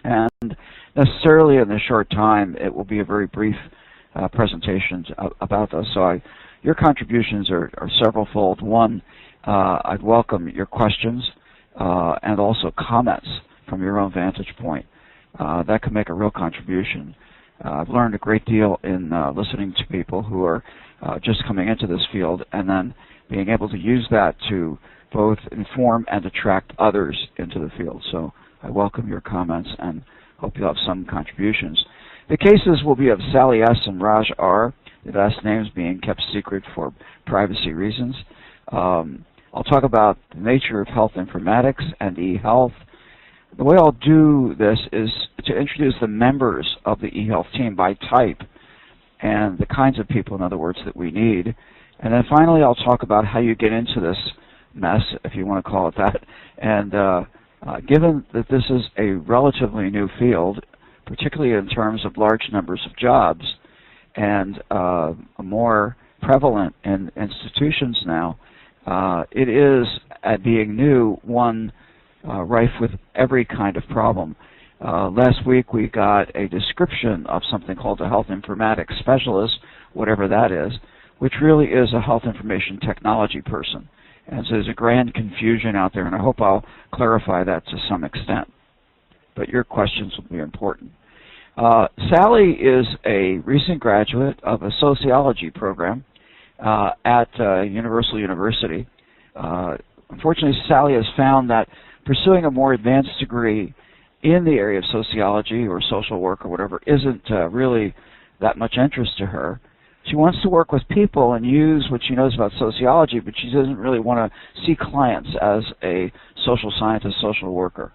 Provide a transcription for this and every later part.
And necessarily in this short time, it will be a very brief presentation about those. So your contributions are several-fold. One, I'd welcome your questions and also comments from your own vantage point. That can make a real contribution. I've learned a great deal in listening to people who are just coming into this field and then being able to use that to both inform and attract others into the field. So I welcome your comments and hope you'll have some contributions. The cases will be of Sally S. and Raj R., the last names being kept secret for privacy reasons. I'll talk about the nature of health informatics and eHealth. The way I'll do this is to introduce the members of the eHealth team by type and the kinds of people, in other words, that we need. And then finally, I'll talk about how you get into this mess, if you want to call it that. And given that this is a relatively new field, particularly in terms of large numbers of jobs and more prevalent in institutions now, it is, at being new, one rife with every kind of problem. Last week we got a description of something called a health informatics specialist, whatever that is, which really is a health information technology person. And so there's a grand confusion out there, and I hope I'll clarify that to some extent. But your questions will be important. Sally is a recent graduate of a sociology program at Universal University. Unfortunately, Sally has found that pursuing a more advanced degree in the area of sociology or social work or whatever isn't really that much interest to her. She wants to work with people and use what she knows about sociology, but she doesn't really want to see clients as a social scientist, social worker.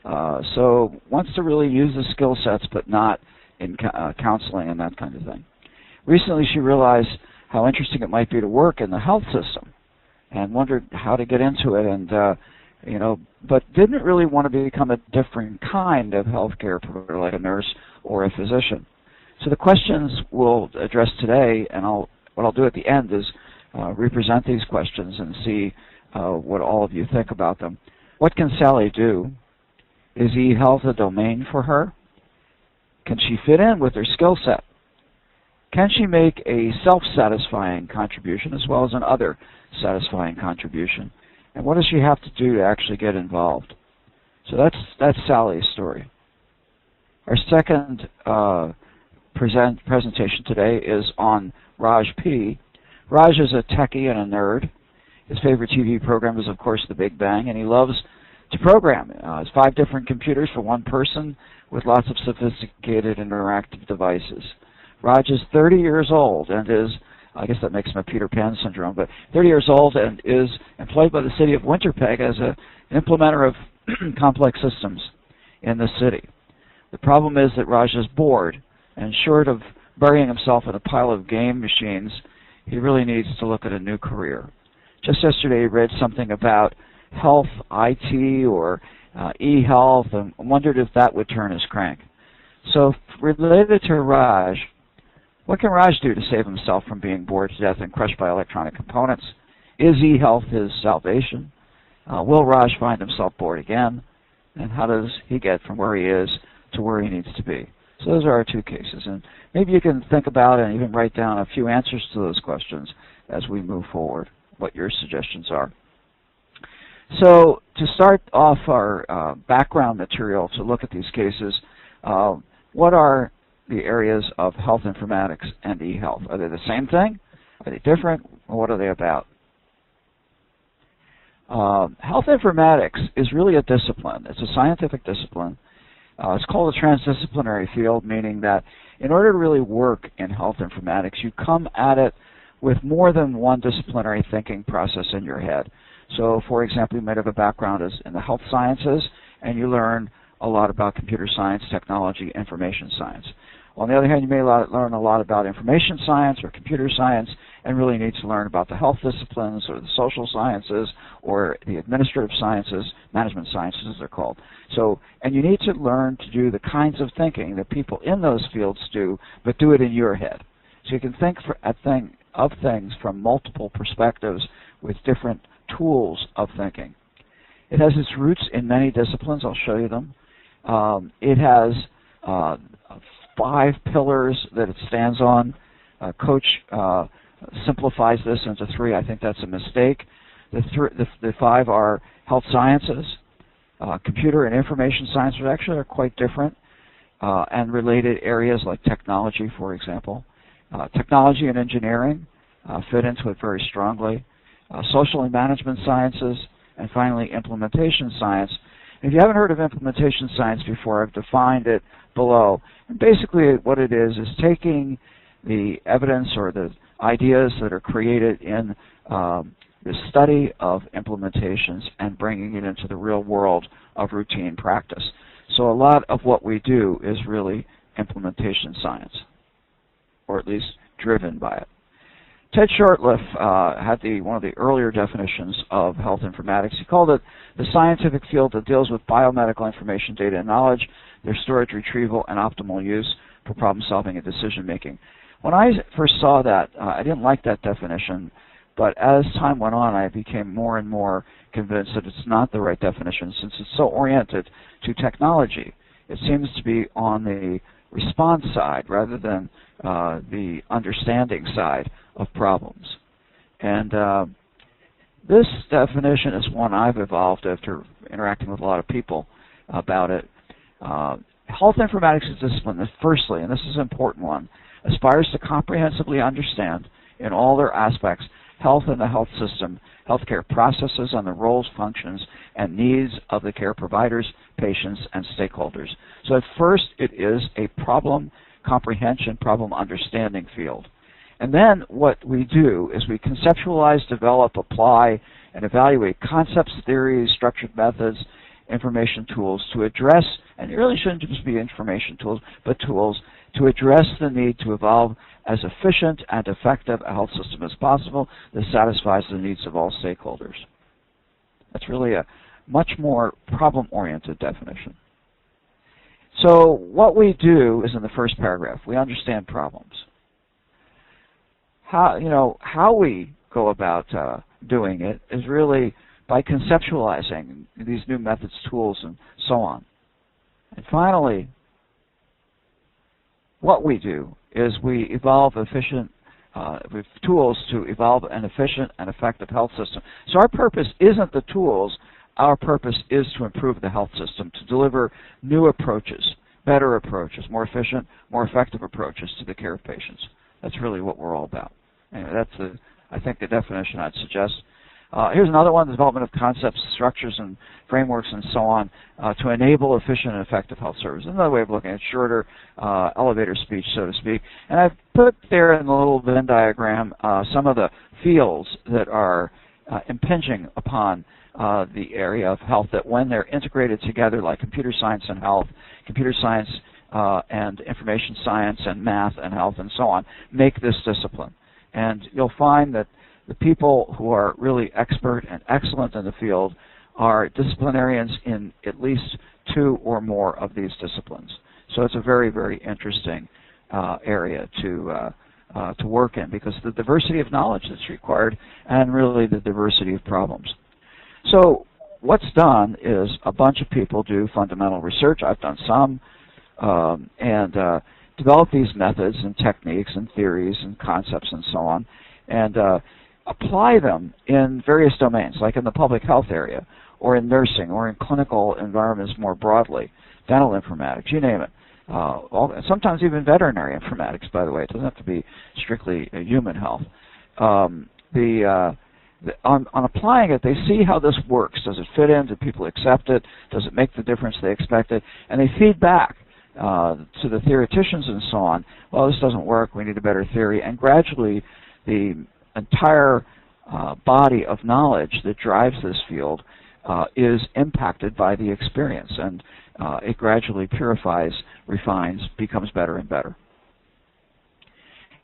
So wants to really use the skill sets, but not in counseling and that kind of thing. Recently, she realized how interesting it might be to work in the health system, and wondered how to get into it, and but didn't really want to become a different kind of healthcare provider, like a nurse or a physician. So the questions we'll address today, and what I'll do at the end is represent these questions and see what all of you think about them. What can Sally do? Is eHealth a domain for her? Can she fit in with her skill set? Can she make a self-satisfying contribution as well as an other satisfying contribution? And what does she have to do to actually get involved? So that's Sally's story. Our second presentation today is on Raj P. Raj is a techie and a nerd. His favorite TV program is, of course, The Big Bang, and he loves to program. It's 5 different computers for one person with lots of sophisticated interactive devices. Raj is 30 years old and is, I guess that makes him a Peter Pan syndrome, but 30 years old and is employed by the city of Winterpeg as an implementer of complex systems in the city. The problem is that Raj is bored, and short of burying himself in a pile of game machines, he really needs to look at a new career. Just yesterday he read something about health IT or eHealth and wondered if that would turn his crank. So related to Raj, what can Raj do to save himself from being bored to death and crushed by electronic components? Is eHealth his salvation? Will Raj find himself bored again? And how does he get from where he is to where he needs to be? So those are our 2 cases. And maybe you can think about and even write down a few answers to those questions as we move forward, what your suggestions are. So to start off our background material to look at these cases, what are the areas of health informatics and eHealth? Are they the same thing? Are they different? Or what are they about? Health informatics is really a discipline. It's a scientific discipline. It's called a transdisciplinary field, meaning that in order to really work in health informatics, you come at it with more than one disciplinary thinking process in your head. So, for example, you might have a background in the health sciences, and you learn a lot about computer science, technology, information science. On the other hand, you may learn a lot about information science or computer science and really need to learn about the health disciplines or the social sciences or the administrative sciences, management sciences as they're called. So, and you need to learn to do the kinds of thinking that people in those fields do, but do it in your head. So you can think of things from multiple perspectives with different tools of thinking. It has its roots in many disciplines. I'll show you them. It has 5 pillars that it stands on. Coach simplifies this into 3. I think that's a mistake. The 5 are health sciences, computer and information science, which actually are quite different, and related areas like technology, for example. Technology and engineering fit into it very strongly. Social and management sciences, and finally implementation science. If you haven't heard of implementation science before, I've defined it below. And basically what it is taking the evidence or the ideas that are created in the study of implementations and bringing it into the real world of routine practice. So a lot of what we do is really implementation science, or at least driven by it. Ted Shortliff had one of the earlier definitions of health informatics. He called it the scientific field that deals with biomedical information, data, and knowledge, their storage, retrieval, and optimal use for problem solving and decision making. When I first saw that, I didn't like that definition, but as time went on, I became more and more convinced that it's not the right definition since it's so oriented to technology. It seems to be on the response side rather than the understanding side of problems. And this definition is one I've evolved after interacting with a lot of people about it. Health informatics is a discipline that firstly, and this is an important one, aspires to comprehensively understand in all their aspects health and the health system, healthcare processes and the roles, functions, and needs of the care providers, patients, and stakeholders. So at first it is a problem comprehension, problem understanding field. And then what we do is we conceptualize, develop, apply, and evaluate concepts, theories, structured methods, information tools to address, and it really shouldn't just be information tools, but tools to address the need to evolve as efficient and effective a health system as possible that satisfies the needs of all stakeholders. That's really a much more problem-oriented definition. So what we do is in the first paragraph, we understand problems. How we go about doing it is really by conceptualizing these new methods, tools, and so on. And finally, what we do is we evolve efficient with tools to evolve an efficient and effective health system. So our purpose isn't the tools. Our purpose is to improve the health system, to deliver new approaches, better approaches, more efficient, more effective approaches to the care of patients. That's really what we're all about. And that's, I think, the definition I'd suggest. Here's another one, the development of concepts, structures, and frameworks, and so on, to enable efficient and effective health services. Another way of looking at it, shorter elevator speech, so to speak. And I've put there in the little Venn diagram some of the fields that are impinging upon the area of health that when they're integrated together, like computer science and health, computer science and information science and math and health and so on, make this discipline. And you'll find that the people who are really expert and excellent in the field are disciplinarians in at least 2 or more of these disciplines. So it's a very, very interesting area to work in because of the diversity of knowledge that's required and really the diversity of problems. So what's done is a bunch of people do fundamental research. I've done some, and develop these methods and techniques and theories and concepts and so on, and apply them in various domains, like in the public health area, or in nursing, or in clinical environments more broadly, dental informatics, you name it. Sometimes even veterinary informatics, by the way. It doesn't have to be strictly human health. On applying it, they see how this works. Does it fit in? Do people accept it? Does it make the difference they expected? And they feed back to the theoreticians and so on. Well, this doesn't work. We need a better theory. And gradually, the entire body of knowledge that drives this field is impacted by the experience, and it gradually purifies, refines, becomes better and better.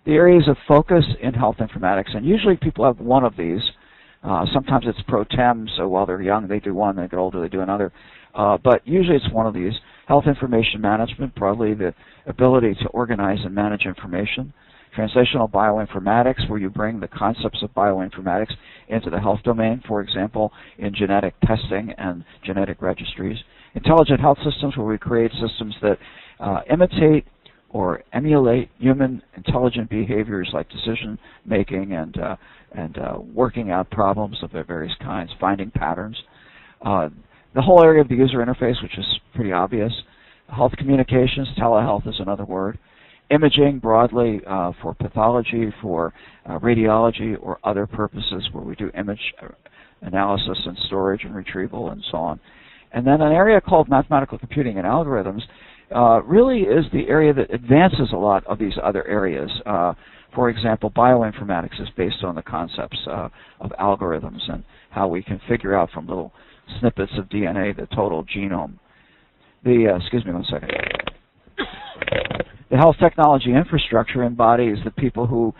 The areas of focus in health informatics, and usually people have one of these. Sometimes it's pro tem, so while they're young they do one, they get older they do another. But usually it's one of these. Health information management, broadly the ability to organize and manage information. Translational bioinformatics, where you bring the concepts of bioinformatics into the health domain, for example, in genetic testing and genetic registries. Intelligent health systems, where we create systems that imitate or emulate human intelligent behaviors like decision making and working out problems of various kinds, finding patterns. The whole area of the user interface, which is pretty obvious. Health communications, telehealth is another word. Imaging broadly for pathology, for radiology, or other purposes where we do image analysis and storage and retrieval and so on. And then an area called mathematical computing and algorithms really is the area that advances a lot of these other areas. For example, bioinformatics is based on the concepts of algorithms and how we can figure out from little snippets of DNA the total genome. Excuse me one second. The health technology infrastructure embodies the people who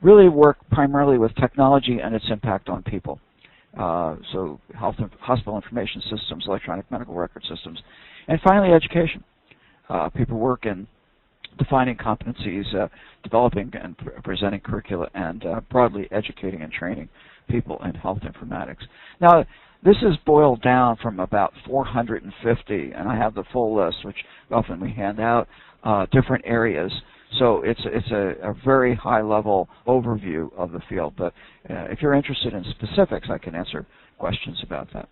really work primarily with technology and its impact on people. So hospital information systems, electronic medical record systems. And finally, education. People work in defining competencies, developing and presenting curricula, and broadly educating and training people in health informatics. Now, this is boiled down from about 450, and I have the full list, which often we hand out, different areas. So it's a very high-level overview of the field. But if you're interested in specifics, I can answer questions about that.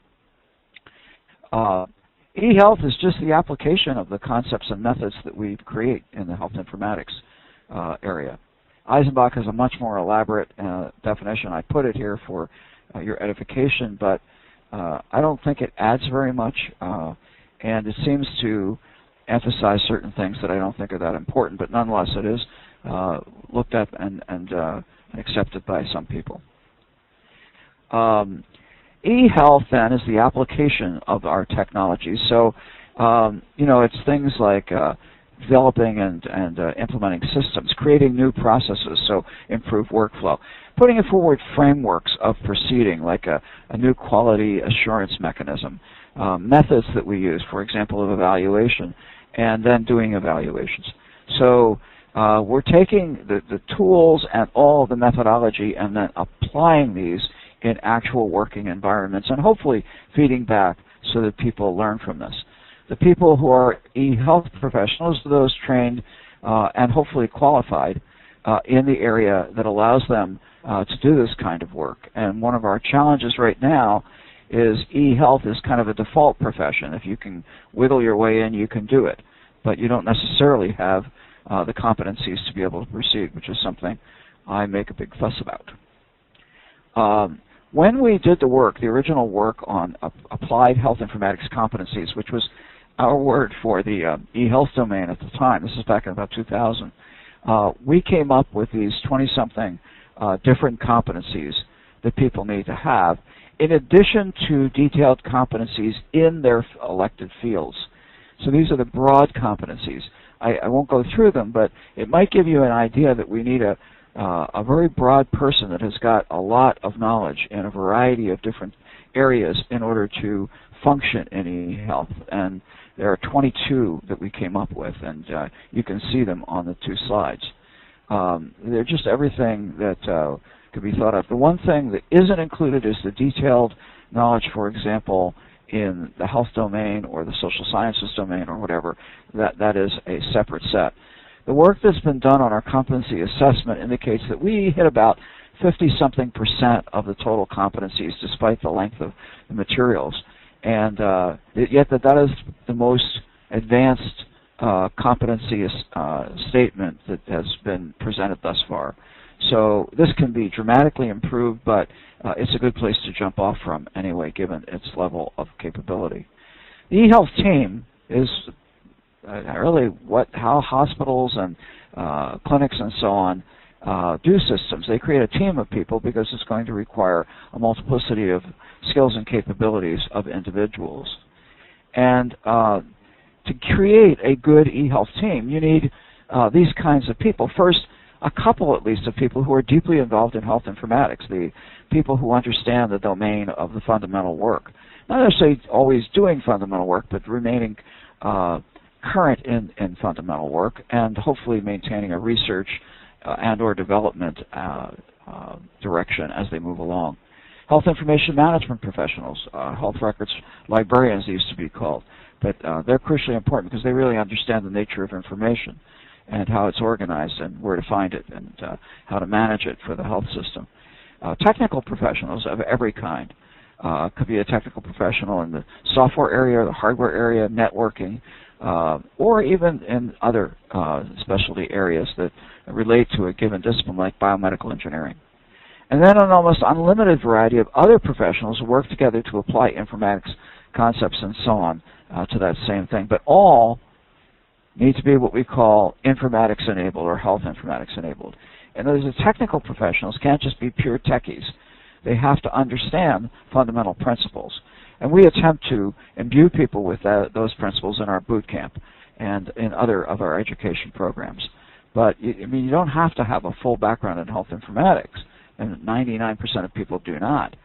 eHealth is just the application of the concepts and methods that we create in the health informatics area. Eisenbach has a much more elaborate definition. I put it here for your edification, but I don't think it adds very much, and it seems to emphasize certain things that I don't think are that important, but nonetheless it is looked at and accepted by some people. eHealth then is the application of our technology. So, it's things like developing and implementing systems, creating new processes, so improve workflow, putting forward frameworks of proceeding, like a new quality assurance mechanism, methods that we use, for example, of evaluation, and then doing evaluations. So we're taking the tools and all of the methodology and then applying these in actual working environments and hopefully feeding back so that people learn from this. The people who are eHealth professionals are those trained and hopefully qualified in the area that allows them to do this kind of work. And one of our challenges right now is eHealth is kind of a default profession. If you can wiggle your way in, you can do it. But you don't necessarily have the competencies to be able to proceed, which is something I make a big fuss about. When we did the work, the original work on applied health informatics competencies, which was our word for the eHealth domain at the time, this is back in about 2000, we came up with these 20-something different competencies that people need to have, in addition to detailed competencies in their elected fields. So these are the broad competencies. I won't go through them, but it might give you an idea that we need a very broad person that has got a lot of knowledge in a variety of different areas in order to function in eHealth. And there are 22 that we came up with, and you can see them on the two slides. They're just everything that could be thought of. The one thing that isn't included is the detailed knowledge, for example, in the health domain or the social sciences domain or whatever. That is a separate set. The work that's been done on our competency assessment indicates that we hit about 50-something% of the total competencies despite the length of the materials. And yet that is the most advanced competency statement that has been presented thus far. So this can be dramatically improved, but it's a good place to jump off from anyway, given its level of capability. The eHealth team is really how hospitals and clinics and so on do systems. They create a team of people because it's going to require a multiplicity of skills and capabilities of individuals. And to create a good eHealth team, you need these kinds of people. First, a couple at least of people who are deeply involved in health informatics, the people who understand the domain of the fundamental work. Not necessarily always doing fundamental work, but remaining current in fundamental work and hopefully maintaining a research and or development direction as they move along. Health information management professionals, health records librarians they used to be called, but they're crucially important because they really understand the nature of information and how it's organized and where to find it and how to manage it for the health system. Technical professionals of every kind. Could be a technical professional in the software area, the hardware area, networking, or even in other specialty areas that relate to a given discipline like biomedical engineering. And then an almost unlimited variety of other professionals who work together to apply informatics concepts and so on to that same thing. But all need to be what we call informatics enabled or health informatics enabled. And those technical professionals can't just be pure techies. They have to understand fundamental principles. And we attempt to imbue people with those principles in our boot camp and in other of our education programs. But I mean, you don't have to have a full background in health informatics, and 99% of people do not.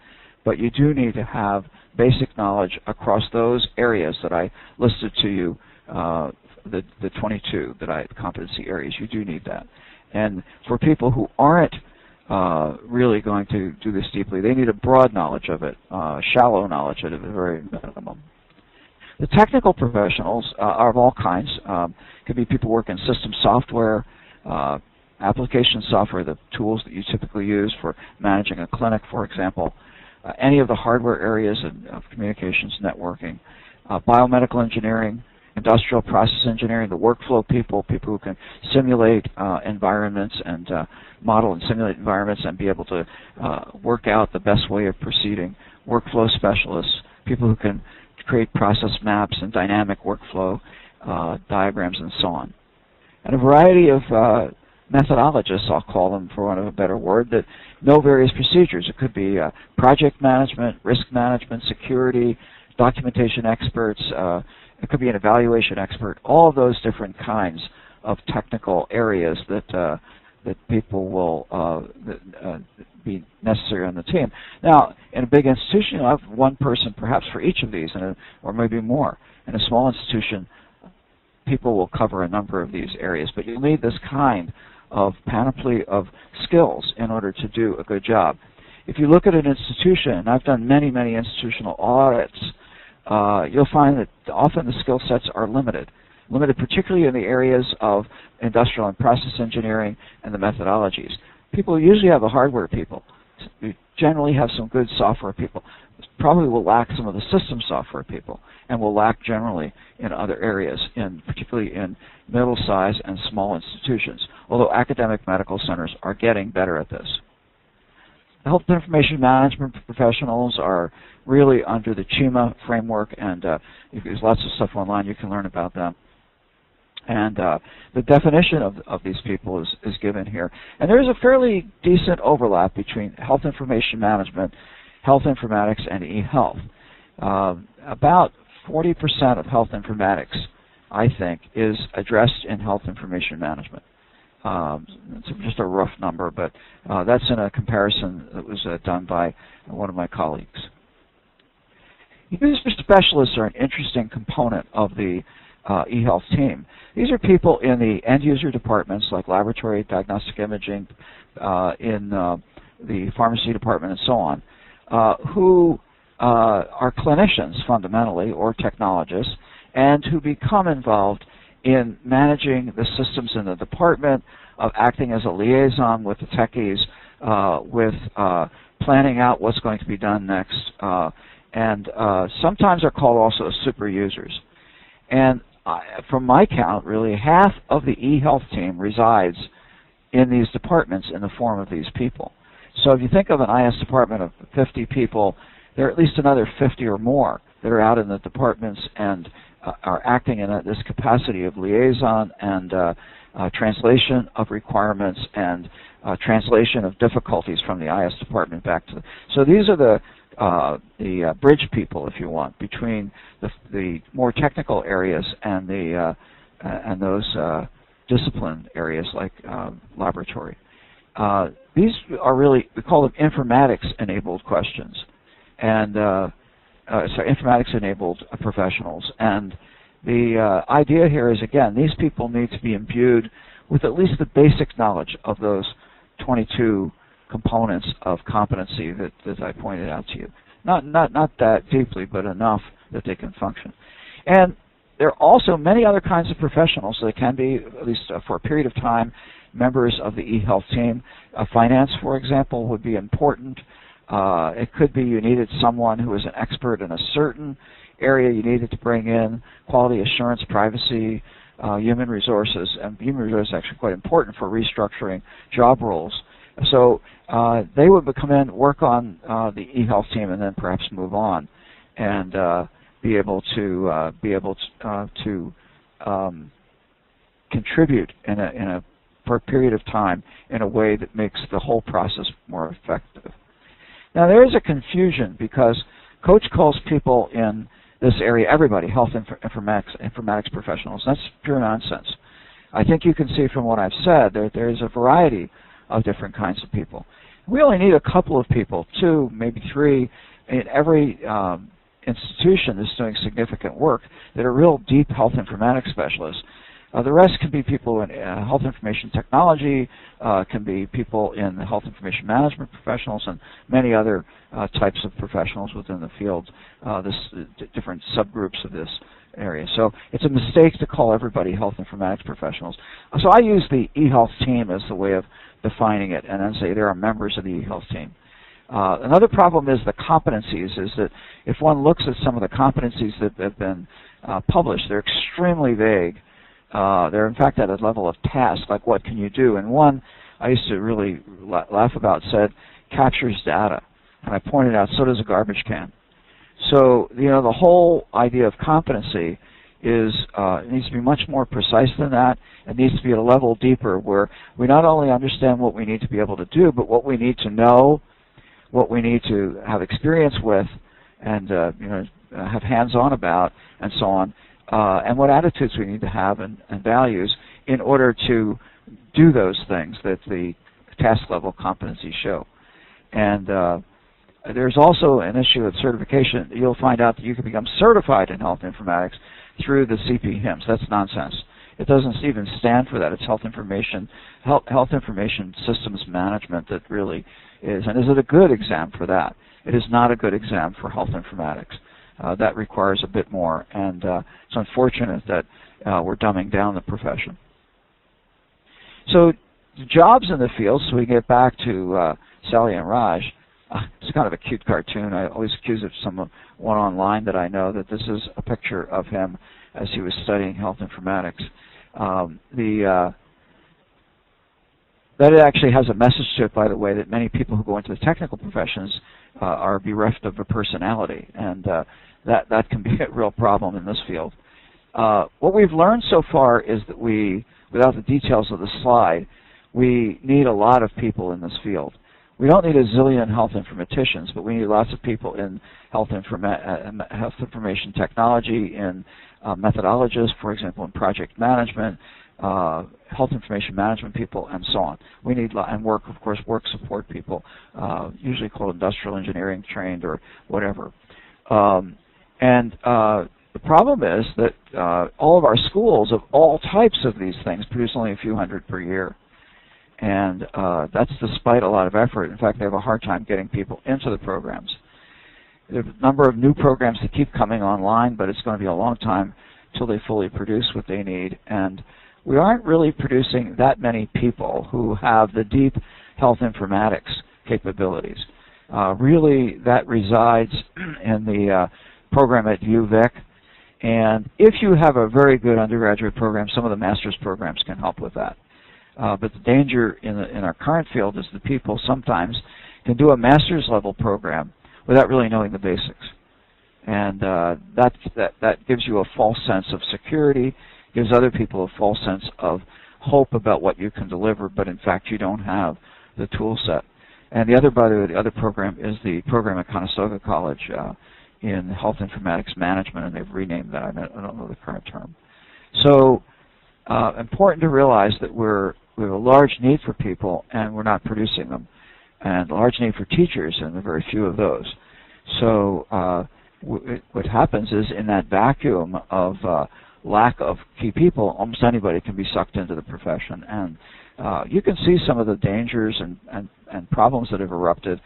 But you do need to have basic knowledge across those areas that I listed to you, the 22 competency areas. You do need that. And for people who aren't really going to do this deeply, they need a broad knowledge of it, shallow knowledge at a very minimum. The technical professionals are of all kinds. Could be people who work in system software, application software, the tools that you typically use for managing a clinic, for example, any of the hardware areas of communications, networking, biomedical engineering, industrial process engineering, the workflow people who can simulate environments and model and simulate environments and be able to work out the best way of proceeding, workflow specialists, people who can create process maps and dynamic workflow diagrams and so on. And a variety of methodologists, I'll call them for want of a better word, that know various procedures. It could be project management, risk management, security, documentation experts, it could be an evaluation expert, all of those different kinds of technical areas that people will be necessary on the team. Now, in a big institution, you'll have one person perhaps for each of these, or maybe more. In a small institution, people will cover a number of these areas, but you'll need this kind of panoply of skills in order to do a good job. If you look at an institution, and I've done many, many institutional audits, you'll find that often the skill sets are limited particularly in the areas of industrial and process engineering and the methodologies. People usually have the hardware people. You generally have some good software people. Probably will lack some of the system software people, and will lack generally in other areas, particularly in middle-sized and small institutions, although academic medical centers are getting better at this. Health information management professionals are really under the CHIMA framework, and there's lots of stuff online you can learn about them. And the definition of these people is given here. And there's a fairly decent overlap between health information management, health informatics, and eHealth. About 40% of health informatics, I think, is addressed in health information management. It's just a rough number, but that's in a comparison that was done by one of my colleagues. User specialists are an interesting component of the eHealth team. These are people in the end-user departments like laboratory, diagnostic imaging, in the pharmacy department and so on, who are clinicians fundamentally or technologists, and who become involved in managing the systems in the department, of acting as a liaison with the techies, with planning out what's going to be done next, and sometimes are called also super users. And from my count, really half of the eHealth team resides in these departments in the form of these people. So if you think of an IS department of 50 people, there are at least another 50 or more that are out in the departments and are acting in this capacity of liaison and translation of requirements and translation of difficulties from the IS department back to so these are the bridge people, if you want, between the more technical areas and those discipline areas like laboratory. These are really, we call them informatics-enabled questions, and informatics-enabled professionals. And the idea here is, again, these people need to be imbued with at least the basic knowledge of those 22 components of competency that I pointed out to you. Not that deeply, but enough that they can function. And there are also many other kinds of professionals that can be, at least for a period of time, members of the eHealth team. Finance, for example, would be important. It could be you needed someone who was an expert in a certain area you needed to bring in, quality assurance, privacy, human resources. And human resources is actually quite important for restructuring job roles. So they would come in, work on the eHealth team, and then perhaps move on and be able to contribute for a period of time in a way that makes the whole process more effective. Now there is a confusion because Coach calls people in this area, everybody, health informatics professionals. That's pure nonsense. I think you can see from what I've said that there is a variety of different kinds of people. We only need a couple of people, 2, maybe 3, in every institution that's doing significant work that are real deep health informatics specialists. The rest can be people in health information technology, can be people in the health information management professionals, and many other types of professionals within the field, different subgroups of this area. So it's a mistake to call everybody health informatics professionals. So I use the eHealth team as the way of defining it, and then say there are members of the eHealth team. Another problem is the competencies, is that if one looks at some of the competencies that have been published, they're extremely vague. They're in fact at a level of task, like what can you do? And one I used to really laugh about said, captures data. And I pointed out, so does a garbage can. So, the whole idea of competency is, it needs to be much more precise than that. It needs to be at a level deeper where we not only understand what we need to be able to do, but what we need to know, what we need to have experience with, and have hands-on about, and so on, and what attitudes we need to have and values in order to do those things that the task-level competencies show. And there's also an issue with certification. You'll find out that you can become certified in health informatics through the CP-HIMSS. That's nonsense. It doesn't even stand for that. It's health information systems management that really is. And is it a good exam for that? It is not a good exam for health informatics. That requires a bit more, and it's unfortunate that we're dumbing down the profession. So the jobs in the field, so we get back to Sally and Raj. It's kind of a cute cartoon. I always accuse of someone online that I know that this is a picture of him as he was studying health informatics. That it actually has a message to it, by the way, that many people who go into the technical professions are bereft of a personality, and that can be a real problem in this field. What we've learned so far is that without the details of the slide, we need a lot of people in this field. We don't need a zillion health informaticians, but we need lots of people in health information technology, in methodologists, for example, in project management, health information management people, and so on. We need, and work support people, usually called industrial engineering trained or whatever. The problem is that all of our schools of all types of these things produce only a few hundred per year. And that's despite a lot of effort. In fact, they have a hard time getting people into the programs. There's a number of new programs that keep coming online, but it's going to be a long time until they fully produce what they need. And we aren't really producing that many people who have the deep health informatics capabilities. Really, that resides in the program at UVic. And if you have a very good undergraduate program, some of the master's programs can help with that. But the danger in our current field is that people sometimes can do a master's level program without really knowing the basics. And that gives you a false sense of security, gives other people a false sense of hope about what you can deliver, but in fact you don't have the tool set. And the other program is the program at Conestoga College in health informatics management, and they've renamed that. I don't know the current term. So important to realize that we have a large need for people, and we're not producing them, and a large need for teachers, and there are very few of those. So what happens is, in that vacuum of lack of key people, almost anybody can be sucked into the profession. And you can see some of the dangers and problems that have erupted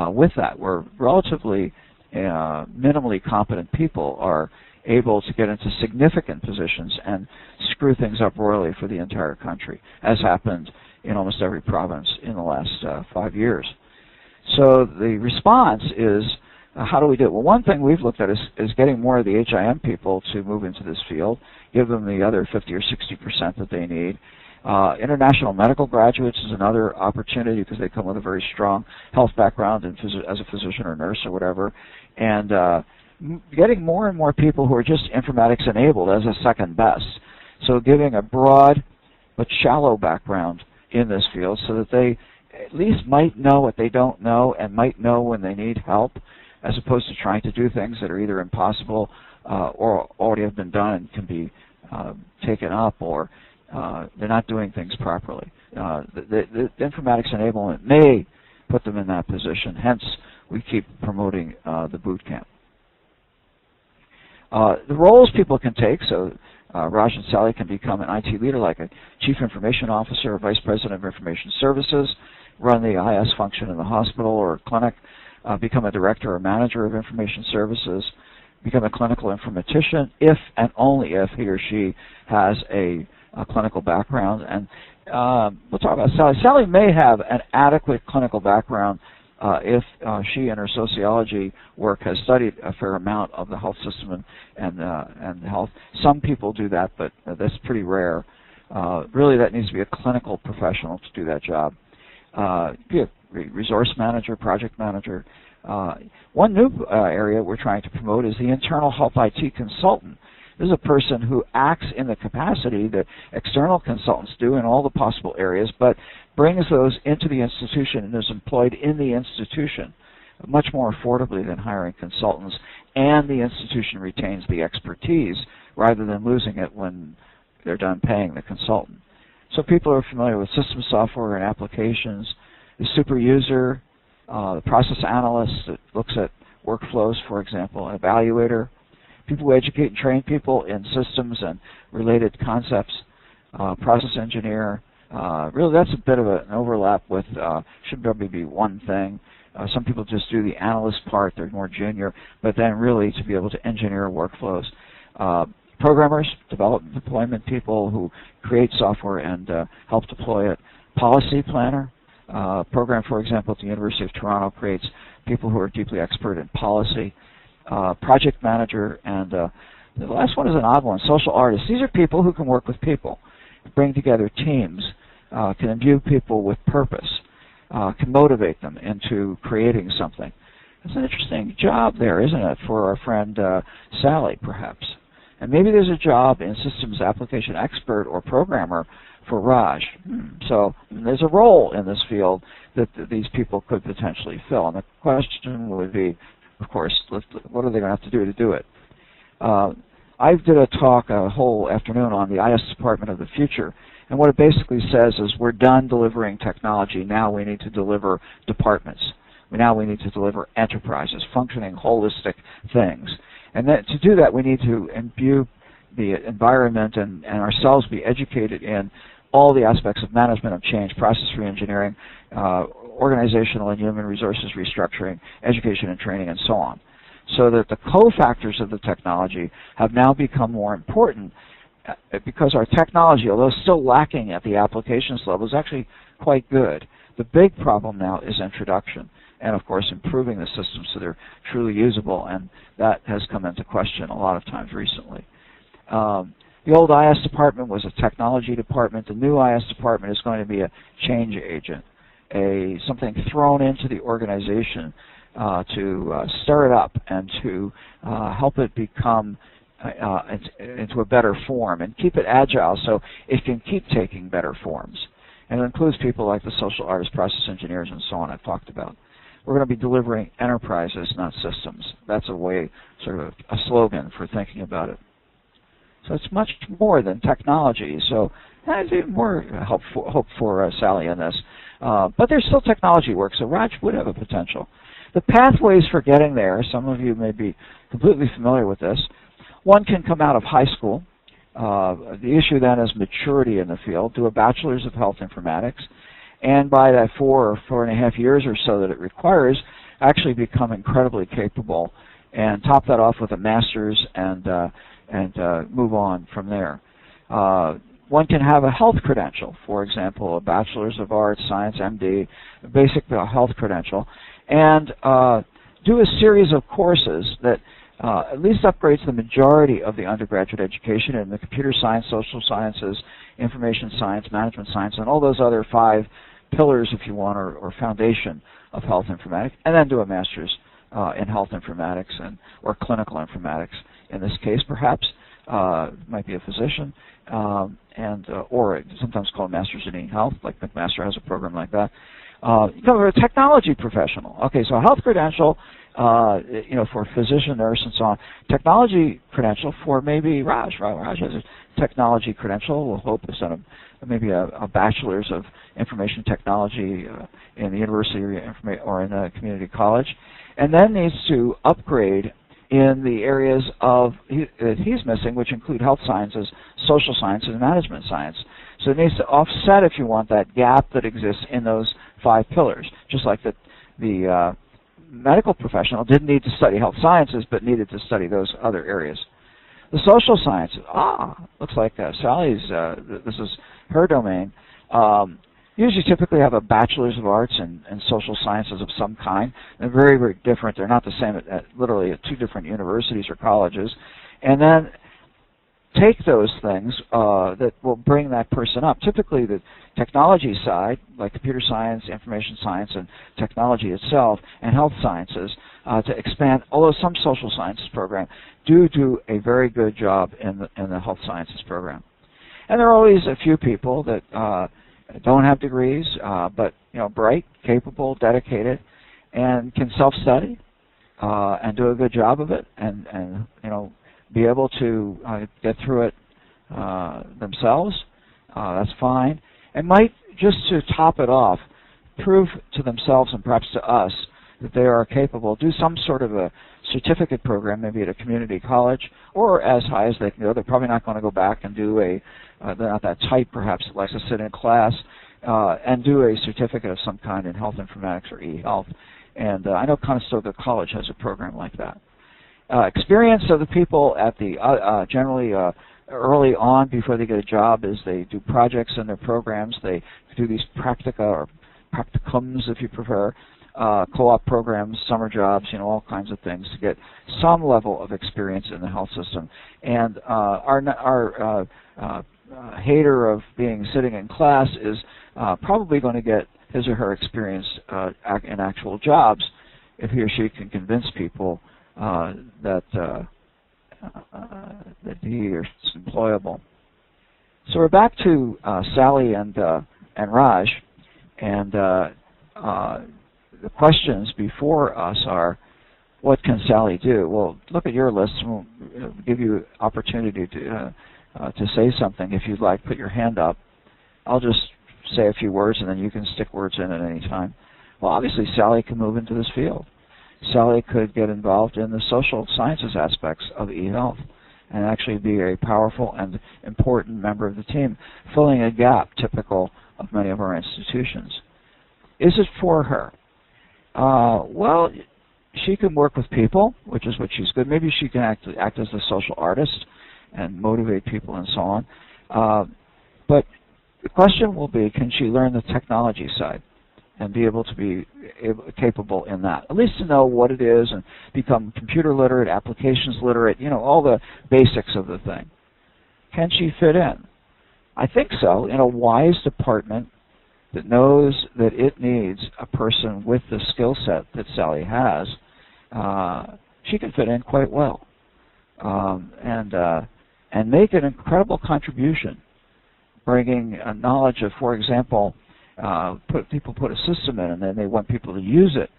with that, where relatively minimally competent people are able to get into significant positions and screw things up royally for the entire country, as happened in almost every province in the last 5 years. So the response is, how do we do it? Well, one thing we've looked at is getting more of the HIM people to move into this field, give them the other 50 or 60% that they need. International medical graduates is another opportunity because they come with a very strong health background and as a physician or nurse or whatever. And getting more and more people who are just informatics enabled as a second best. So giving a broad but shallow background in this field so that they at least might know what they don't know and might know when they need help, as opposed to trying to do things that are either impossible or already have been done and can be taken up, or they're not doing things properly. The informatics enablement may put them in that position. Hence, we keep promoting the boot camp. The roles people can take, so Raj and Sally can become an IT leader like a Chief Information Officer or Vice President of Information Services, run the IS function in the hospital or clinic, become a Director or Manager of Information Services, become a clinical informatician if and only if he or she has a clinical background. And we'll talk about Sally. Sally may have an adequate clinical background if she and her sociology work has studied a fair amount of the health system and health. Some people do that, but that's pretty rare. Really, that needs to be a clinical professional to do that job. Be a resource manager, project manager. One new area we're trying to promote is the internal health IT consultant. This is a person who acts in the capacity that external consultants do in all the possible areas, but brings those into the institution and is employed in the institution much more affordably than hiring consultants, and the institution retains the expertise rather than losing it when they're done paying the consultant. So people are familiar with system software and applications, the super user, the process analyst that looks at workflows, for example, an evaluator, people who educate and train people in systems and related concepts, process engineer. Really, that's a bit of an overlap with, should probably be one thing. Some people just do the analyst part, they're more junior, but then really to be able to engineer workflows. Programmers, development deployment people who create software and help deploy it. Policy planner, program, for example, at the University of Toronto creates people who are deeply expert in policy. Project manager, and the last one is an odd one, social artists. These are people who can work with people, bring together teams, can imbue people with purpose, can motivate them into creating something. It's an interesting job there, isn't it, for our friend Sally, perhaps. And maybe there's a job in systems application expert or programmer for Raj. So there's a role in this field that these people could potentially fill. And the question would be, of course, what are they going to have to do it? I did a talk a whole afternoon on the IS Department of the Future, and what it basically says is we're done delivering technology. Now we need to deliver departments. Now we need to deliver enterprises, functioning, holistic things. And that, to do that, we need to imbue the environment and ourselves be educated in all the aspects of management of change, process reengineering, organizational and human resources restructuring, education and training, and so on. So that the cofactors of the technology have now become more important because our technology, although still lacking at the applications level, is actually quite good. The big problem now is introduction and, of course, improving the systems so they're truly usable, and that has come into question a lot of times recently. The old IS department was a technology department. The new IS department is going to be a change agent, something thrown into the organization to stir it up and to help it become into a better form and keep it agile so it can keep taking better forms. And it includes people like the social artists, process engineers, and so on I've talked about. We're going to be delivering enterprises, not systems. That's a way, sort of a slogan for thinking about it. So it's much more than technology. So there's even more hope for Sally in this. But there's still technology work, so Raj would have a potential. The pathways for getting there, some of you may be completely familiar with this. One can come out of high school, The issue then is maturity in the field. Do a bachelor's of health informatics, and by that 4 or 4.5 years or so that it requires, actually become incredibly capable, and top that off with a master's and move on from there. One can have a health credential, for example, a bachelor's of arts, science, MD, a basic health credential, and do a series of courses that at least upgrades the majority of the undergraduate education in the computer science, social sciences, information science, management science, and all those other 5 pillars, if you want, or foundation of health informatics, and then do a master's in health informatics or clinical informatics. In this case, perhaps, might be a physician, or sometimes called Masters in eHealth, like McMaster has a program like that. You become a technology professional. Okay, so a health credential, for physician, nurse, and so on. Technology credential for maybe Raj. Raj has a technology credential. We'll hope it's maybe a bachelor's of information technology in the university or in a community college, and then needs to upgrade in the areas that he's missing, which include health sciences, social sciences, and management science. So it needs to offset, if you want, that gap that exists in those 5 pillars. Just like the medical professional didn't need to study health sciences, but needed to study those other areas. The social sciences, looks like Sally's, this is her domain. Usually typically have a bachelor's of arts in social sciences of some kind. They're very, very different. They're not the same literally at 2 different universities or colleges. And then take those things that will bring that person up. Typically the technology side, like computer science, information science, and technology itself, and health sciences, to expand, although some social sciences program do a very good job in the health sciences program. And there are always a few people that don't have degrees, but bright, capable, dedicated, and can self-study and do a good job of it, and be able to get through it themselves. That's fine. And might, just to top it off, prove to themselves and perhaps to us that they are capable, do some sort of a certificate program, maybe at a community college, or as high as they can go. They're probably not going to go back and do they're not that tight, perhaps, that likes to sit in class and do a certificate of some kind in health informatics or eHealth. And I know Conestoga College has a program like that. Experience of the people at the generally early on before they get a job is they do projects in their programs. They do these practica or practicums, if you prefer, co-op programs, summer jobs, all kinds of things to get some level of experience in the health system. And our hater of sitting in class is probably going to get his or her experience in actual jobs if he or she can convince people that he or she is employable. So we're back to Sally and Raj, and the questions before us are, what can Sally do? Well, look at your list, and we'll give you opportunity to say something if you'd like. Put your hand up. I'll just say a few words, and then you can stick words in at any time. Well, obviously, Sally can move into this field. Sally could get involved in the social sciences aspects of eHealth and actually be a powerful and important member of the team, filling a gap typical of many of our institutions. Is it for her? Well, she can work with people, which is what she's good. Maybe she can act as a social artist and motivate people and so on. But the question will be, can she learn the technology side and be able to be capable in that? At least to know what it is and become computer literate, applications literate, all the basics of the thing. Can she fit in? I think so, in a wise department that knows that it needs a person with the skill set that Sally has. She can fit in quite well and make an incredible contribution, bringing a knowledge of, for example, people put a system in and then they want people to use it.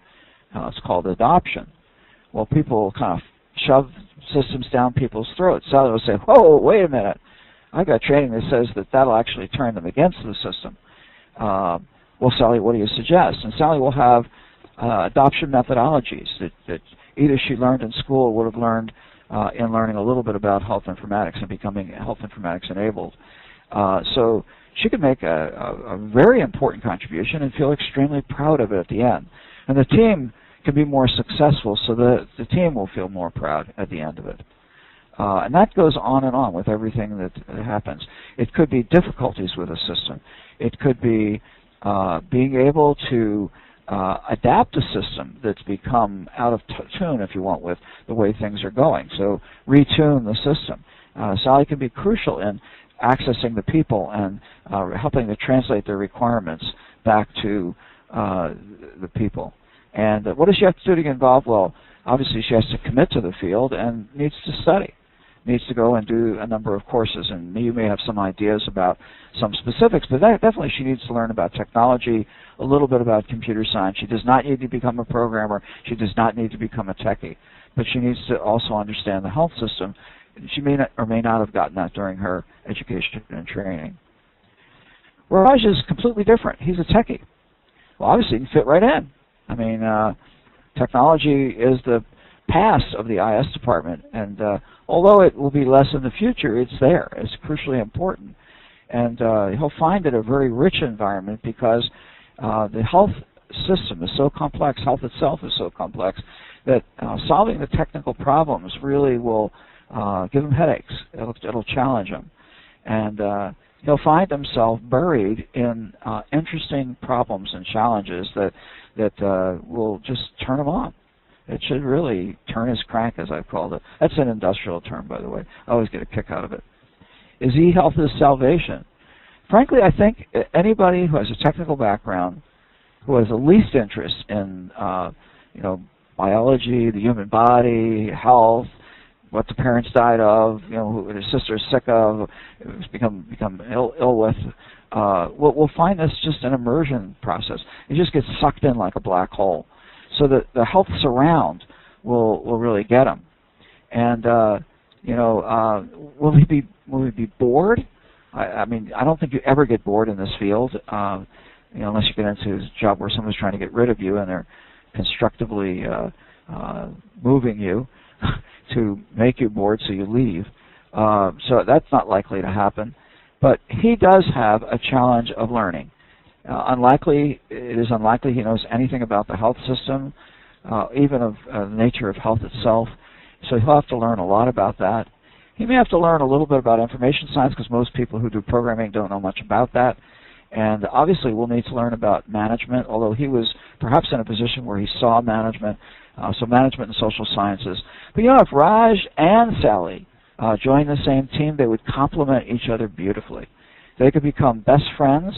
It's called adoption. Well, people kind of shove systems down people's throats. Sally will say, whoa, wait a minute. I got training that says that that'll actually turn them against the system. Well, Sally, what do you suggest? And Sally will have adoption methodologies that either she learned in school or would have learned in learning a little bit about health informatics and becoming health informatics enabled. So she could make a very important contribution and feel extremely proud of it at the end. And the team can be more successful, so the team will feel more proud at the end of it. And that goes on and on with everything that happens. It could be difficulties with a system. It could be being able to adapt a system that's become out of tune, if you want, with the way things are going. So retune the system. Sally can be crucial in accessing the people and helping to translate their requirements back to the people. And what does she have to do to get involved? Well, obviously she has to commit to the field and needs to study. Needs to go and do a number of courses, and you may have some ideas about some specifics, but definitely she needs to learn about technology, a little bit about computer science. She does not need to become a programmer. She does not need to become a techie, but she needs to also understand the health system. She may not or may not have gotten that during her education and training. Raj is completely different. He's a techie. Well, obviously he can fit right in. I mean, technology is the past of the IS department, and although it will be less in the future, it's there. It's crucially important. And he'll find it a very rich environment because the health system is so complex, health itself is so complex, that solving the technical problems really will give him headaches. It'll challenge him. And he'll find himself buried in interesting problems and challenges that will just turn him on. It should really turn his crank, as I've called it. That's an industrial term, by the way. I always get a kick out of it. Is eHealth his salvation? Frankly, I think anybody who has a technical background, who has the least interest in, biology, the human body, health, what the parents died of, who their sister is sick of, become ill with, will find this just an immersion process. It just gets sucked in like a black hole. So that the health surround will really get them. And will he be bored? I mean, I don't think you ever get bored in this field, unless you get into a job where someone's trying to get rid of you and they're constructively moving you to make you bored so you leave. So that's not likely to happen. But he does have a challenge of learning. It is unlikely he knows anything about the health system, even of the nature of health itself. So he'll have to learn a lot about that. He may have to learn a little bit about information science because most people who do programming don't know much about that. And obviously we'll need to learn about management, although he was perhaps in a position where he saw management, so management and social sciences. But if Raj and Sally joined the same team, they would complement each other beautifully. They could become best friends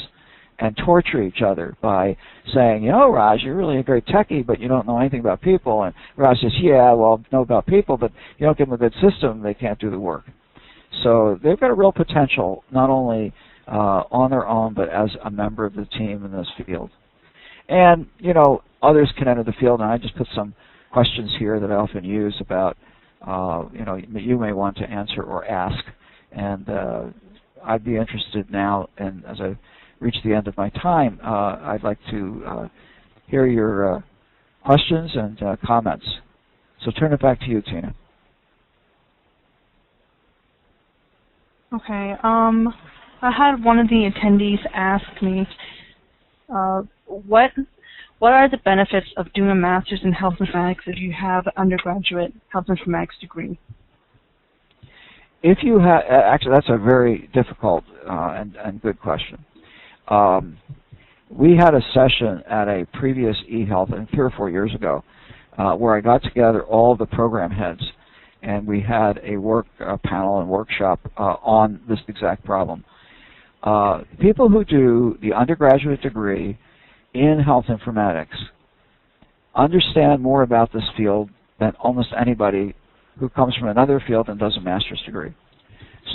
and torture each other by saying, Raj, you're really a great techie, but you don't know anything about people. And Raj says, yeah, well, I know about people, but you don't give them a good system, they can't do the work. So they've got a real potential, not only on their own, but as a member of the team in this field. And, others can enter the field, and I just put some questions here that I often use about, you may want to answer or ask. And I'd be interested now, and as I reach the end of my time, I'd like to hear your questions and comments. So turn it back to you, Tina. Okay. I had one of the attendees ask me, what are the benefits of doing a master's in health informatics if you have an undergraduate health informatics degree? If you have, actually, that's a very difficult and good question. We had a session at a previous eHealth, 3 or 4 years ago, where I got together all the program heads, and we had a panel and workshop on this exact problem. People who do the undergraduate degree in health informatics understand more about this field than almost anybody who comes from another field and does a master's degree.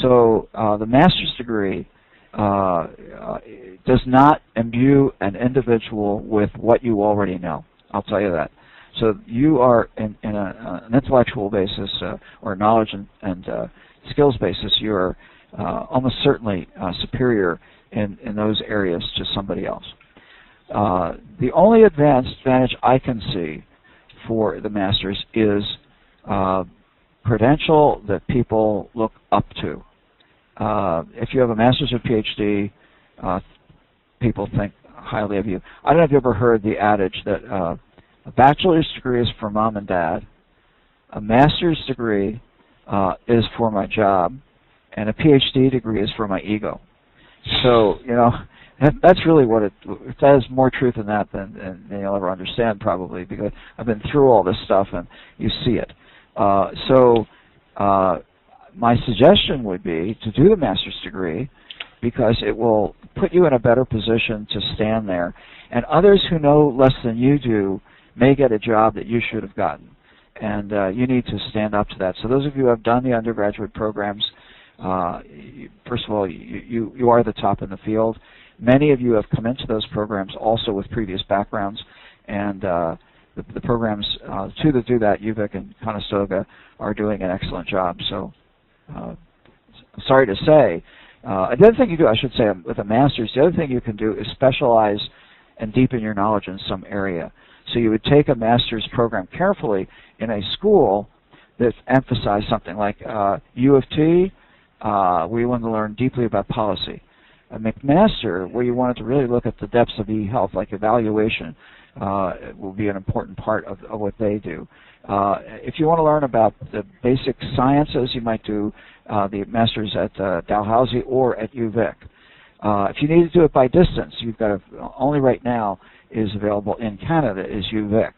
So the master's degree does not imbue an individual with what you already know. I'll tell you that. So you are in an intellectual basis or knowledge and skills basis, you're almost certainly superior in those areas to somebody else. The only advantage I can see for the masters is credential that people look up to. If you have a master's or PhD, people think highly of you. I don't know if you ever heard the adage that a bachelor's degree is for mom and dad, a master's degree is for my job, and a PhD degree is for my ego. So, you know, that's really what it has more truth in that than you'll ever understand, probably, because I've been through all this stuff and you see it. My suggestion would be to do the master's degree, because it will put you in a better position to stand there. And others who know less than you do may get a job that you should have gotten. And you need to stand up to that. So those of you who have done the undergraduate programs, first of all, you are the top in the field. Many of you have come into those programs also with previous backgrounds. And the programs, two that do that, UVic and Conestoga, are doing an excellent job. So sorry to say, the other thing you do, I should say, with a master's, the other thing you can do is specialize and deepen your knowledge in some area. So you would take a master's program carefully in a school that emphasized something like U of T, where you wanted to learn deeply about policy. A McMaster, where you wanted to really look at the depths of eHealth, like evaluation, will be an important part of what they do. If you want to learn about the basic sciences, you might do the master's at Dalhousie or at UVic. If you need to do it by distance, you've got only right now is available in Canada is UVic.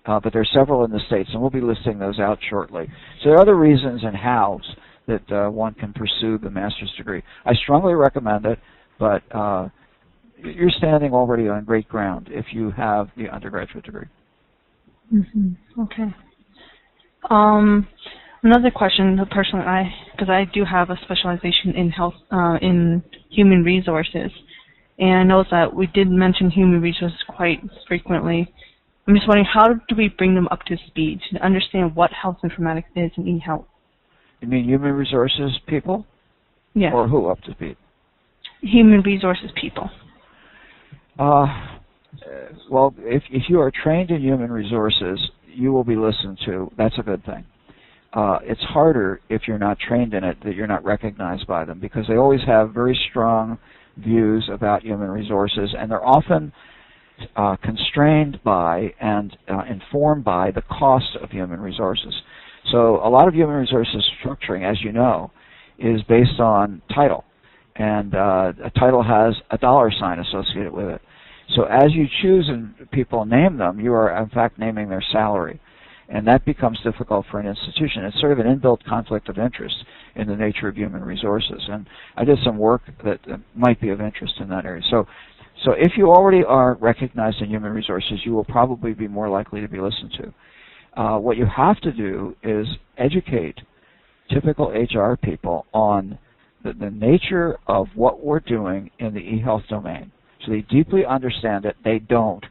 But there are several in the States, and we'll be listing those out shortly. So there are other reasons and hows that one can pursue the master's degree. I strongly recommend it, but you're standing already on great ground if you have the undergraduate degree. Mm-hmm. Okay. Another question, personally, because I do have a specialization in health, in human resources, and I know that we did mention human resources quite frequently. I'm just wondering, how do we bring them up to speed to understand what health informatics is and eHealth? You mean human resources people? Yeah. Or who up to speed? Human resources people. Well, if you are trained in human resources, you will be listened to. That's a good thing. It's harder if you're not trained in it, that you're not recognized by them, because they always have very strong views about human resources, and they're often constrained by and informed by the cost of human resources. So a lot of human resources structuring, as you know, is based on title, and a title has a dollar sign associated with it. So as you choose and people name them, you are in fact naming their salary. And that becomes difficult for an institution. It's sort of an inbuilt conflict of interest in the nature of human resources. And I did some work that might be of interest in that area. So if you already are recognized in human resources, you will probably be more likely to be listened to. What you have to do is educate typical HR people on the nature of what we're doing in the eHealth domain. So they deeply understand it. They don't.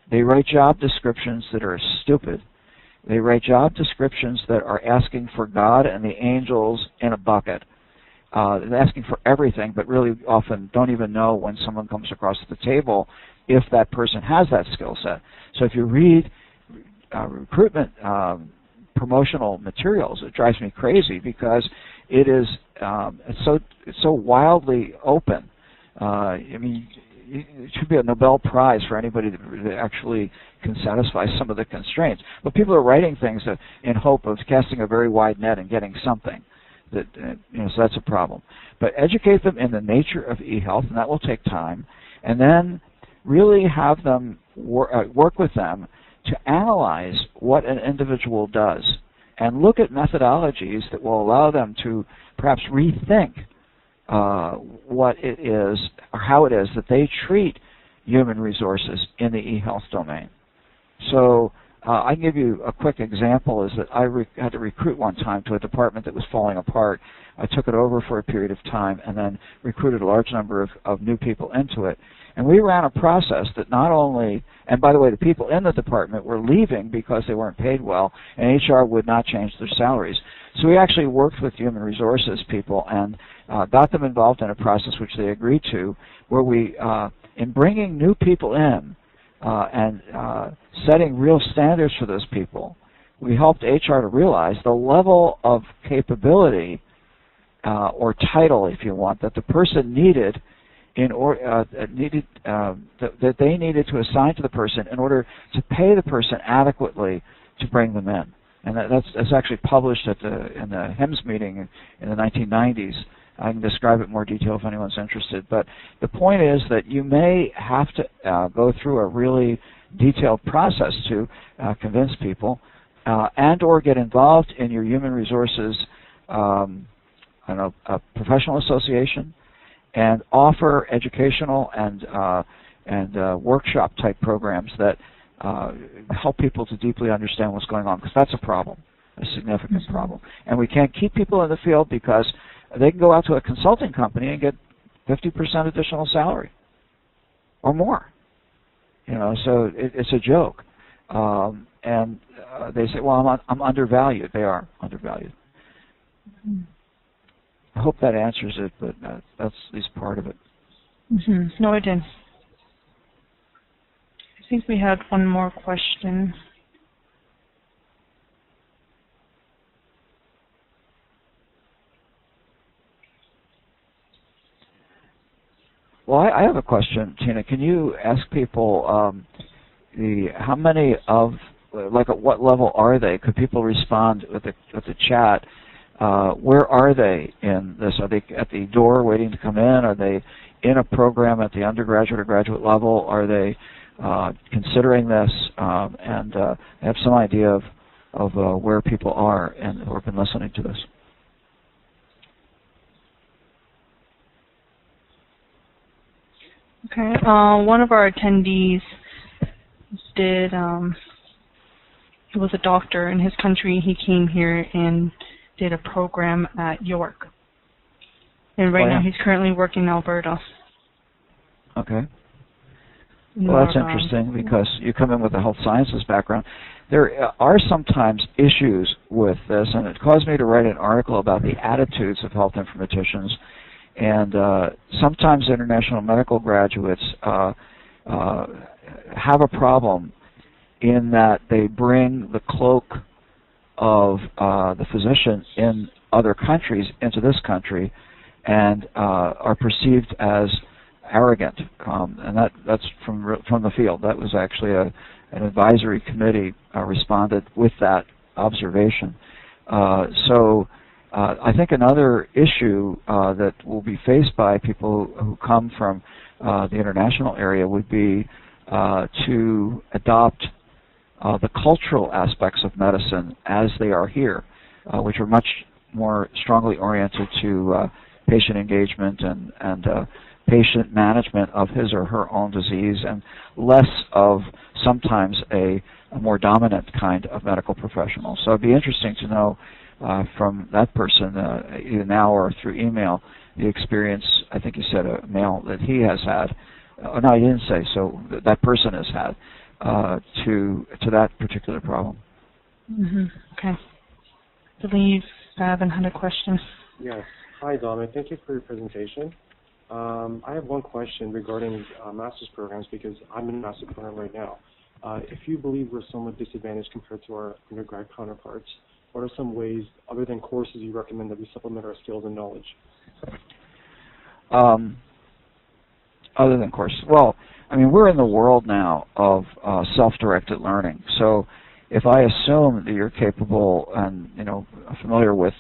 They write job descriptions that are stupid. They write job descriptions that are asking for God and the angels in a bucket. They're asking for everything, but really often don't even know when someone comes across the table if that person has that skill set. So if you read recruitment promotional materials, it drives me crazy, because it is it's so wildly open. I mean, it should be a Nobel Prize for anybody that actually can satisfy some of the constraints. But people are writing things in hope of casting a very wide net and getting something. So that's a problem. But educate them in the nature of eHealth, and that will take time. And then really have them work with them to analyze what an individual does, and look at methodologies that will allow them to perhaps rethink what it is, or how it is that they treat human resources in the eHealth domain. So I can give you a quick example, is that I had to recruit one time to a department that was falling apart. I took it over for a period of time and then recruited a large number of new people into it. And we ran a process that not only, and by the way, the people in the department were leaving because they weren't paid well, and HR would not change their salaries. So we actually worked with human resources people and got them involved in a process which they agreed to, where we, in bringing new people in and setting real standards for those people, we helped HR to realize the level of capability or title, if you want, that the person needed that they needed to assign to the person in order to pay the person adequately to bring them in. And that's actually published in the HIMSS meeting in the 1990s. I can describe it in more detail if anyone's interested. But the point is that you may have to go through a really detailed process to convince people and or get involved in your human resources a professional association and offer educational and workshop type programs that help people to deeply understand what's going on, because that's a problem, a significant problem. And we can't keep people in the field because they can go out to a consulting company and get 50% additional salary or more. So it's a joke. And they say, well, I'm undervalued. They are undervalued. I hope that answers it, but that's at least part of it. No, it didn't. I think we had one more question. Well, I have a question, Tina. Can you ask people how many of, like, at what level are they? Could people respond with the chat? Where are they in this? Are they at the door waiting to come in? Are they in a program at the undergraduate or graduate level? Are they considering this and have some idea of where people are and who have been listening to this? Okay. One of our attendees he was a doctor in his country. He came here and did a program at York. And right now he's currently working in Alberta. Okay. Well, that's interesting because you come in with a health sciences background. There are sometimes issues with this, and it caused me to write an article about the attitudes of health informaticians. And sometimes international medical graduates have a problem in that they bring the cloak of the physician in other countries into this country and are perceived as arrogant. And that's from the field. That was actually an advisory committee responded with that observation. So I think another issue that will be faced by people who come from the international area would be to adopt the cultural aspects of medicine as they are here, which are much more strongly oriented to patient engagement and patient management of his or her own disease, and less of sometimes a more dominant kind of medical professional. So it'd be interesting to know from that person, either now or through email, the experience, I think you said a mail that he has had. Oh, no, you didn't say, so that person has had to that particular problem. Okay. I believe Evan had a question. Yes. Hi, Donna. Thank you for your presentation. I have one question regarding master's programs because I'm in a master's program right now. If you believe we're somewhat disadvantaged compared to our undergrad counterparts, what are some ways, other than courses, you recommend that we supplement our skills and knowledge? Other than courses? Well, I mean, we're in the world now of self-directed learning. So if I assume that you're capable and, familiar with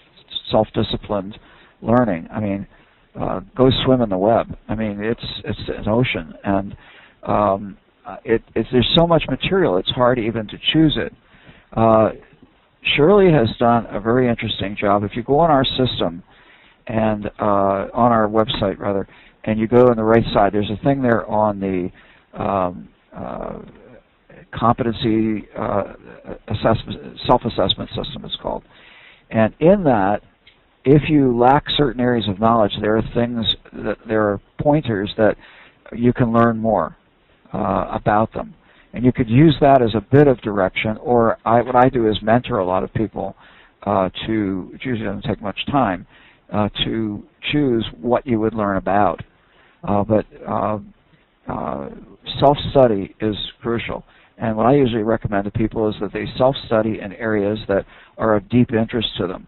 self-disciplined learning, I mean, go swim in the web. I mean, it's an ocean, and there's so much material, it's hard even to choose it. Shirley has done a very interesting job. If you go on our system and on our website, rather, and you go on the right side, there's a thing there on the competency self-assessment system, it's called. And in that, if you lack certain areas of knowledge, there are pointers that you can learn more about them. And you could use that as a bit of direction, or what I do is mentor a lot of people to, it usually doesn't take much time, to choose what you would learn about. But self-study is crucial. And what I usually recommend to people is that they self-study in areas that are of deep interest to them.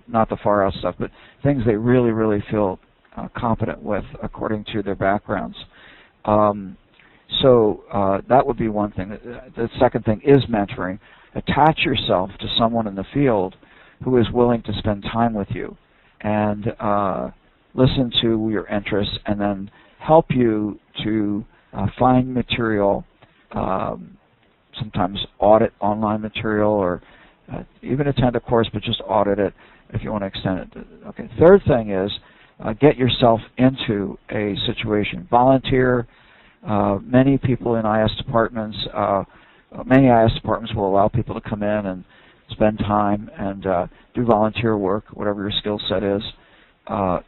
Not the far out stuff, but things they really, really feel competent with according to their backgrounds. So that would be one thing. The second thing is mentoring. Attach yourself to someone in the field who is willing to spend time with you and listen to your interests and then help you to find material, sometimes audit online material or even attend a course, but just audit it if you want to extend it. Okay. Third thing is get yourself into a situation. Volunteer. Many people in IS departments, many IS departments will allow people to come in and spend time and do volunteer work, whatever your skill set is.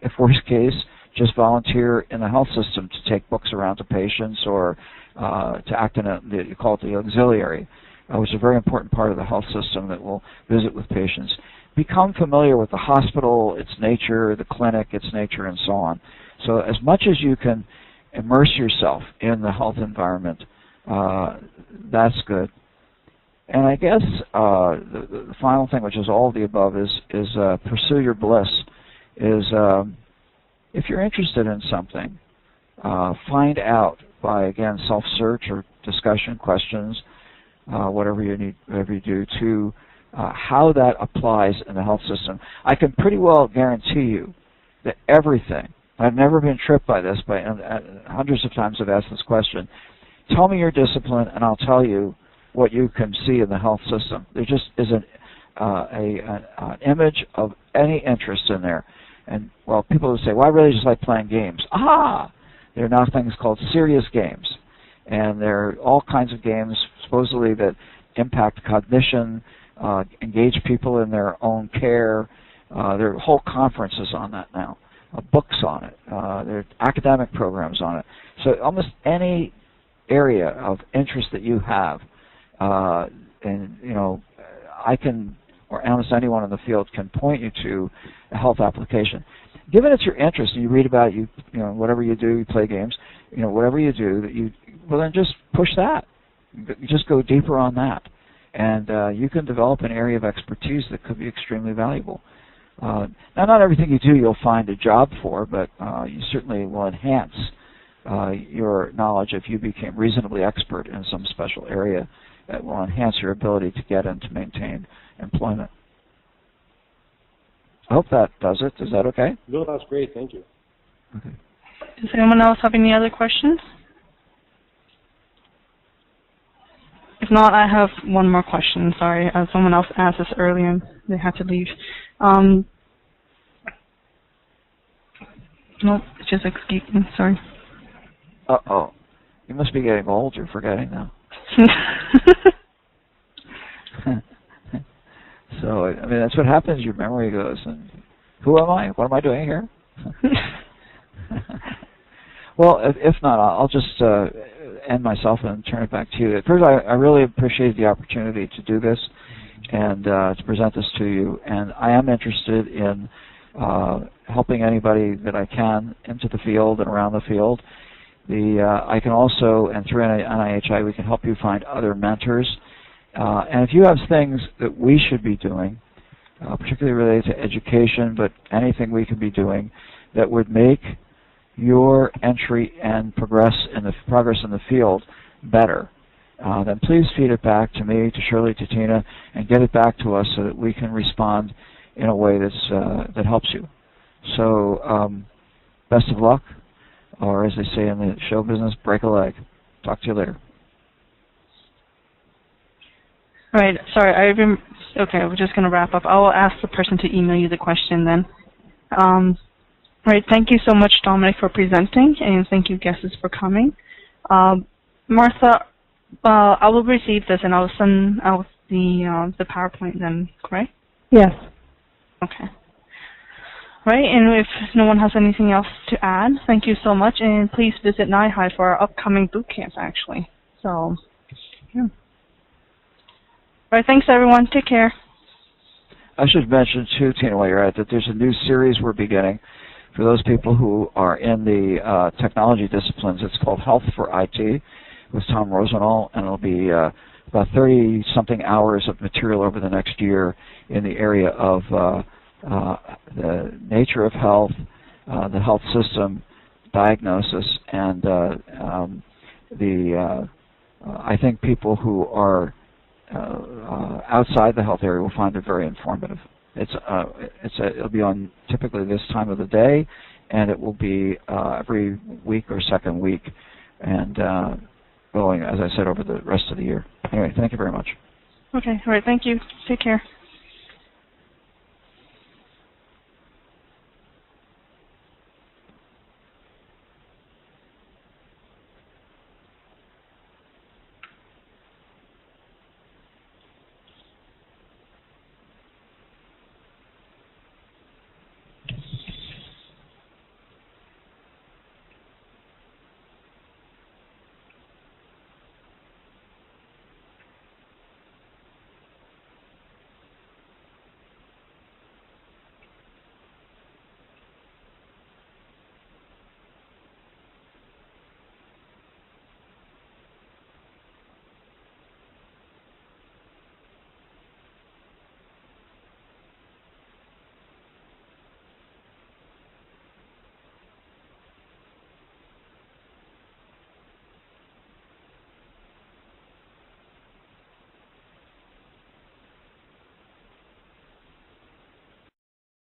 If worst case, just volunteer in the health system to take books around to patients or to act in you call it the auxiliary, which is a very important part of the health system that will visit with patients. Become familiar with the hospital, its nature, the clinic, its nature, and so on. So as much as you can immerse yourself in the health environment, that's good. And I guess the final thing, which is all of the above, is pursue your bliss. If you're interested in something, find out by, again, self-search or discussion, questions, whatever you do, to how that applies in the health system. I can pretty well guarantee you that everything, I've never been tripped by this, but hundreds of times I've asked this question, tell me your discipline and I'll tell you what you can see in the health system. There just is an image of any interest in there. And, well, people will say, well, I really just like playing games. Aha! There are now things called serious games. And there are all kinds of games, supposedly, that impact cognition, engage people in their own care. There are whole conferences on that now, books on it. There are academic programs on it. So almost any area of interest that you have, and, I can, or almost anyone in the field can point you to a health application. Given it's your interest and you read about it, whatever you do, you play games, whatever you do, well then just push that. You just go deeper on that. And you can develop an area of expertise that could be extremely valuable. Now, not everything you do you'll find a job for, but you certainly will enhance your knowledge if you became reasonably expert in some special area that will enhance your ability to get and to maintain employment. I hope that does it. Is that okay? No, that's great. Thank you. Okay. Does anyone else have any other questions? If not, I have one more question. Sorry, someone else asked this earlier and they had to leave. No, just excuse me. Sorry. Uh-oh. You must be getting old. You're forgetting now. So, I mean, that's what happens. Your memory goes, and who am I? What am I doing here? Well, if not, I'll just end myself and turn it back to you. First, I really appreciate the opportunity to do this and to present this to you. And I am interested in helping anybody that I can into the field and around the field. I can also, and through NIHI, we can help you find other mentors. And if you have things that we should be doing, particularly related to education, but anything we could be doing that would make your entry and progress in the field better, then please feed it back to me, to Shirley, to Tina, and get it back to us so that we can respond in a way that helps you. So best of luck, or as they say in the show business, break a leg. Talk to you later. All right, sorry, okay, we're just going to wrap up. I will ask the person to email you the question then. All right, thank you so much, Dominic, for presenting, and thank you, guests, for coming. Martha, I will receive this, and I will send out the PowerPoint then, correct? Yes. Okay. All right, and if no one has anything else to add, thank you so much, and please visit NIHI for our upcoming boot camp, actually. So, yeah. All right, thanks, everyone. Take care. I should mention, too, Tina, while you're at it, that there's a new series we're beginning for those people who are in the technology disciplines. It's called Health for IT. with Tom Rosenall, and it'll be about 30-something hours of material over the next year in the area of the nature of health, the health system, diagnosis, and I think people who are outside the health area will find it very informative. It'll be on typically this time of the day, and it will be every week or second week, and going, as I said, over the rest of the year. Anyway, thank you very much. Okay, all right, thank you. Take care.